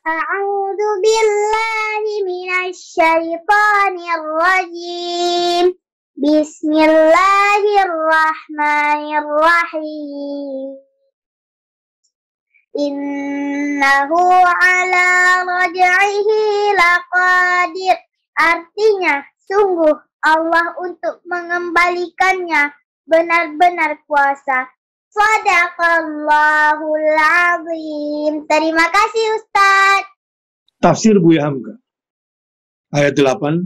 A'udzu billahi minasy syaithanir rajim. Bismillahirrahmanirrahim. Innahu ala raj'ihi laqadir. Artinya, sungguh Allah untuk mengembalikannya benar-benar kuasa. Shadaqallahul azim. Terima kasih Ustaz. Tafsir Buya Hamka. Ayat 8.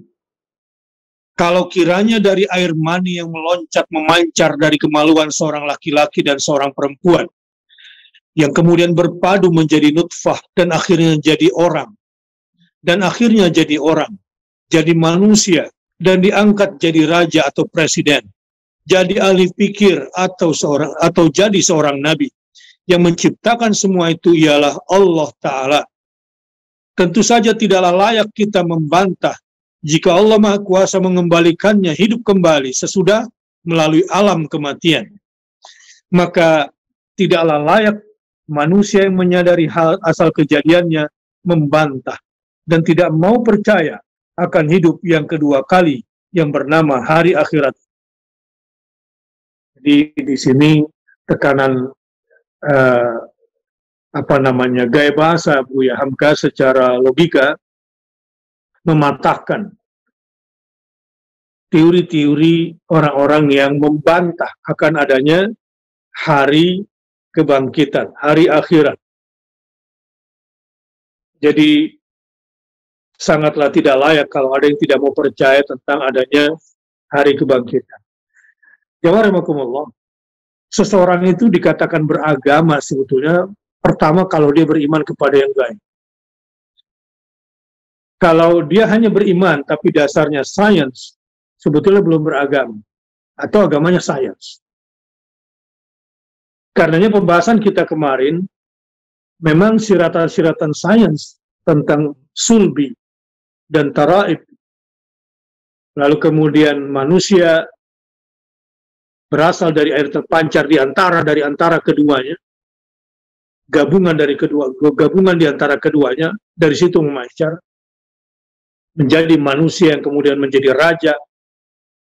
Kalau kiranya dari air mani yang meloncat memancar dari kemaluan seorang laki-laki dan seorang perempuan, yang kemudian berpadu menjadi nutfah dan akhirnya jadi orang, jadi manusia, dan diangkat jadi raja atau presiden, jadi ahli pikir atau jadi seorang nabi. Yang menciptakan semua itu ialah Allah Ta'ala. Tentu saja tidaklah layak kita membantah jika Allah Maha Kuasa mengembalikannya hidup kembali sesudah melalui alam kematian. Maka tidaklah layak manusia yang menyadari hal asal kejadiannya membantah dan tidak mau percaya akan hidup yang kedua kali yang bernama hari akhirat. Jadi di sini tekanan gaya bahasa Buya Hamka secara logika mematahkan teori-teori orang-orang yang membantah akan adanya hari kebangkitan, hari akhirat. Jadi sangatlah tidak layak kalau ada yang tidak mau percaya tentang adanya hari kebangkitan. Jamaah rahimakumullah, seseorang itu dikatakan beragama sebetulnya pertama kalau dia beriman kepada yang gaib. Kalau dia hanya beriman tapi dasarnya sains, sebetulnya belum beragama atau agamanya sains. Karenanya pembahasan kita kemarin memang siratan-siratan sains tentang sulbi dan taraib. Lalu kemudian manusia berasal dari air terpancar di antara keduanya. Gabungan di antara keduanya, dari situ memancar menjadi manusia yang kemudian menjadi raja,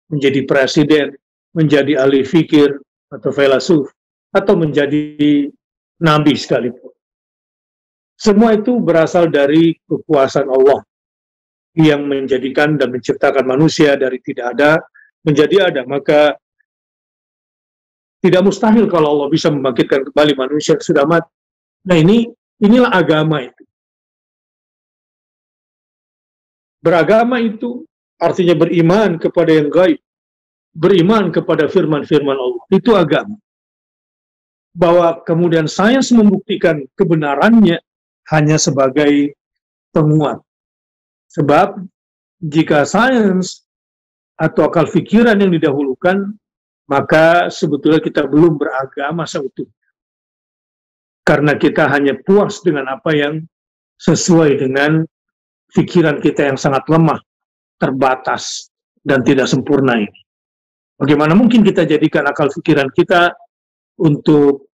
menjadi presiden, menjadi ahli fikir atau filosof, atau menjadi nabi sekalipun. Semua itu berasal dari kekuasaan Allah yang menjadikan dan menciptakan manusia dari tidak ada menjadi ada. Maka tidak mustahil kalau Allah bisa membangkitkan kembali manusia yang sudah mati. Nah inilah agama itu. Beragama itu artinya beriman kepada yang gaib, beriman kepada firman-firman Allah. Itu agama. Bahwa kemudian sains membuktikan kebenarannya hanya sebagai penguat. Sebab jika sains atau akal pikiran yang didahulukan, maka sebetulnya kita belum beragama seutuhnya. Karena kita hanya puas dengan apa yang sesuai dengan pikiran kita yang sangat lemah, terbatas, dan tidak sempurna ini. Bagaimana mungkin kita jadikan akal pikiran kita untuk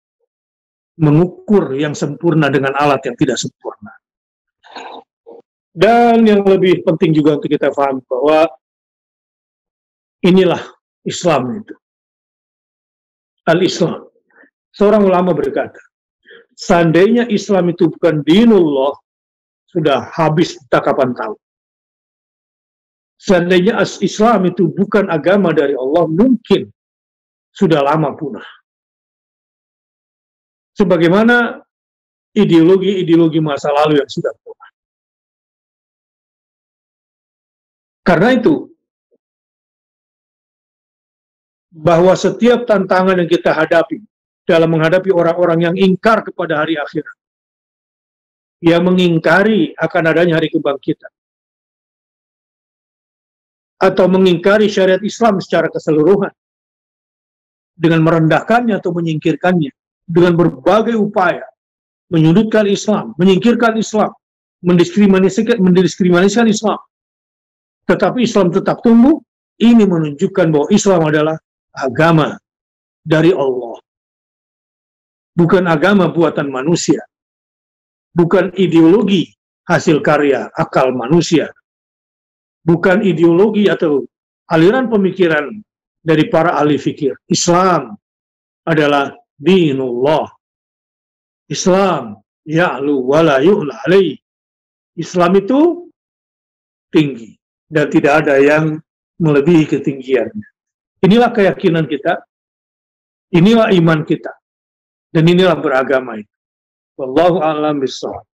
mengukur yang sempurna dengan alat yang tidak sempurna? Dan yang lebih penting juga untuk kita paham bahwa inilah Islam itu. Al-Islam. Seorang ulama berkata, seandainya Islam itu bukan dinullah, sudah habis tak kapan tahu. Seandainya Islam itu bukan agama dari Allah, mungkin sudah lama punah. Sebagaimana ideologi-ideologi masa lalu yang sudah punah. Karena itu, bahwa setiap tantangan yang kita hadapi dalam menghadapi orang-orang yang ingkar kepada hari akhirat, yang mengingkari akan adanya hari kebangkitan, atau mengingkari syariat Islam secara keseluruhan, dengan merendahkannya atau menyingkirkannya, dengan berbagai upaya, menyudutkan Islam, menyingkirkan Islam, mendiskriminasikan Islam, tetapi Islam tetap tumbuh, ini menunjukkan bahwa Islam adalah agama dari Allah. Bukan agama buatan manusia. Bukan ideologi hasil karya akal manusia, bukan ideologi atau aliran pemikiran dari para ahli fikir. Islam adalah dinullah. Islam ya'lu wa la yu'la alaih. Islam itu tinggi dan tidak ada yang melebihi ketinggiannya. Inilah keyakinan kita, inilah iman kita, dan inilah beragama itu. Wallahu a'lam bishawab.